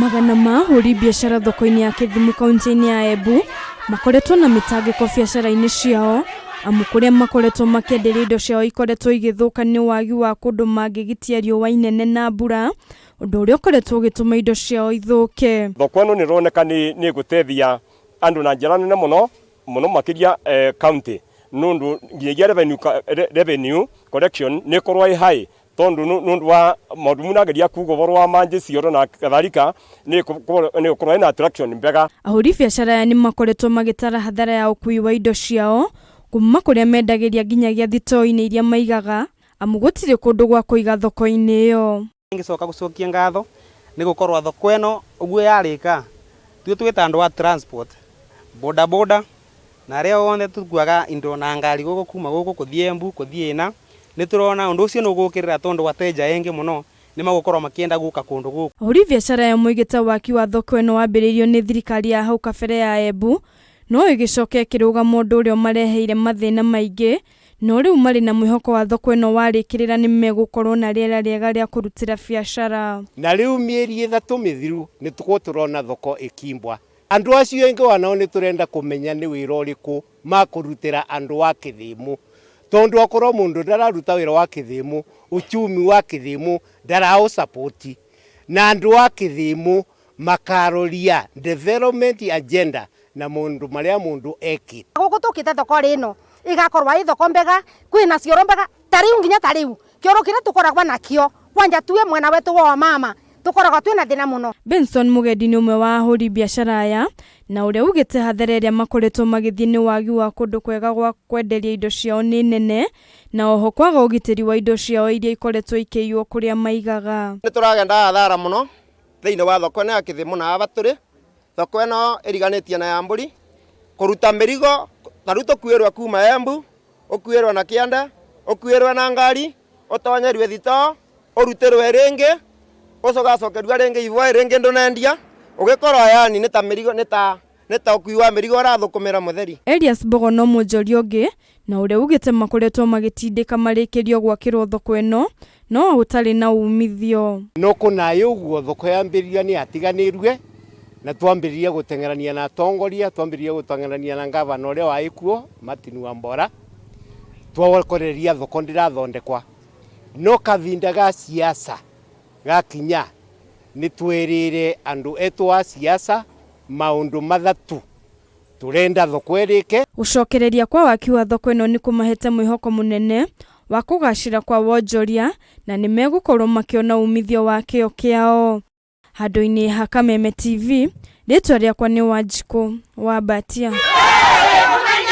Magana ma ahũri biacara thoko-inĩ ya Kisumu kaunti-inĩ ya Embu makoretwo na mĩtangĩko biacara-inĩ ciao amu kũrĩa makoretwo makĩenderia indo ciao ikoretwo igĩthũka nĩ wagi wa kũndũ mangĩgitia riũa inene na mbura, ũndũ ũrĩa ũkoretwo ũgĩtũma indo ciao ithũke. Thoko ĩno nĩ ĩroneka nĩ gũteithia andũ na njĩra nene mũno makĩria county nundu nginya revenue collection nĩ korwo ĩ high tondu nundu wa maũndũ nageria kuga ũhoro wa manjĩ cioro na kadhalika nĩ korwo ĩna attraction mbega. Ahũri biacara aya nĩ makoretwo magĩtara hathara ya ũkui wa indo ciao kuma kũrĩa mendagĩria nginyagia thitoo-inĩ iria maigaga amu gũtirĩ kũndũ gwa kũiga thoko-inĩ ĩyo. Ngicoka gũcokia ngatho nĩ gũkorwo thoko ĩno ũguo yarĩka tuĩ twĩta andũ wa transport boda na arĩa othe tukuaga indo na ngari gũkũ kuma gũkũ gũthiĩ Embu gũthiĩ na nĩ turona ũndũ ũcio nĩ ũgũkĩrĩra tondu wateja engĩ mũno nĩ magũkorwo makĩenda gũka kũndũ gũkũ. Ahũri biacara ya moigĩte waki wa thoko ĩno wambĩrĩirio nĩ thirikari ya hau kabere ya Embu no ĩgĩcoka ĩkĩrũgama ũndũ ũrĩa mareheire mathĩna maingĩ no rĩu marĩ na mwĩhoko wa thoko ĩno warĩkĩrĩra nĩ megũkorwo na rĩera rĩega rĩa kũrutĩra biacara. Na rĩu mĩeri 3 mĩthiru nĩ tũrona thoko ĩkimbwa. Andũ acio engĩ wanao nĩ tũrenda kũmenya nĩ wĩra ũrĩkũ makũrutĩra andũ wa Kisumu. Tondu akorwo mundu ndararuta wĩra wa Kisumu, uchumi wa Kisumu ndarao support. Na andu wa Kisumu makaroria development agenda na mundu maria mundu eki. Gũkũ tũkĩte thoko rĩno igakorwo ĩ thoko mbega kwĩna cioro mbega tariu nginya tariu kioro kĩrĩa tũkoragwo nakio kwanja tuwe mwena wetu wa mama tukoragwo twĩna thĩna mũno. Benson Mugendi nĩ ũmwe wa ahũri biacara aya na ũrĩa ugĩte hathara ĩrĩa makoretwo magĩthiĩ nĩ wagi wa kũndũ kwega gwa kwenderia indo ciao nĩ nene na oho kwaga ũgitĩri wa indo ciao iria ikoretwo ikĩiywo kũrĩa maigaga. Nĩ tũragenda hathara mũno thĩinĩ wa thoko ĩno ya Kisumu na Abatũrĩ. Thoko ĩno ĩriganĩtie na ya Mbũri kũruta mĩrigo tarũ tũkuĩrwo kuma Embu ũkuĩrwo na Kĩanda ũkuĩrwo na ngari ũtonyerio thitoo ũrutĩrwo rĩngĩ ũcogacokerwa rĩngĩ ivwa rĩngĩ ndũnendia ũgĩkorwo yani nĩ ta mĩrigo nĩ ta ũkui wa mĩrigo ũrathũkũmĩra mũtheri. Elias Mbogo no mwonjoria ũngĩ na ũrĩa ugĩte makoretwo magĩtindĩka marĩkĩrio gwakĩrwo thoko ĩno no ũtarĩ na umithio. No kũnayo ũguo thoko yambĩrĩria nĩ atiganĩrue na twambĩrĩria gũtengerania na atongoria, twambĩrĩria gũtengerania na ngavana ũrĩa waĩkuo Martin Wambora twakoreria thoko ndĩrathondekwa no kavinda ga siasa gakinya nĩ twĩrĩire andũ etu a siasa maũndũ mathatu turenda thoko ĩrĩke. Gũcokereria kwa waki wa thoko ĩno nĩ kũmahete mwĩhoko mũnene wa kũgacĩra kwa wonjoria na nĩ megũkorwo makĩona umithio wa kĩo kĩao. Handũ-inĩ ha Kameme TV, rĩtwa rĩakwa nĩ Wanjikũ wa Batia.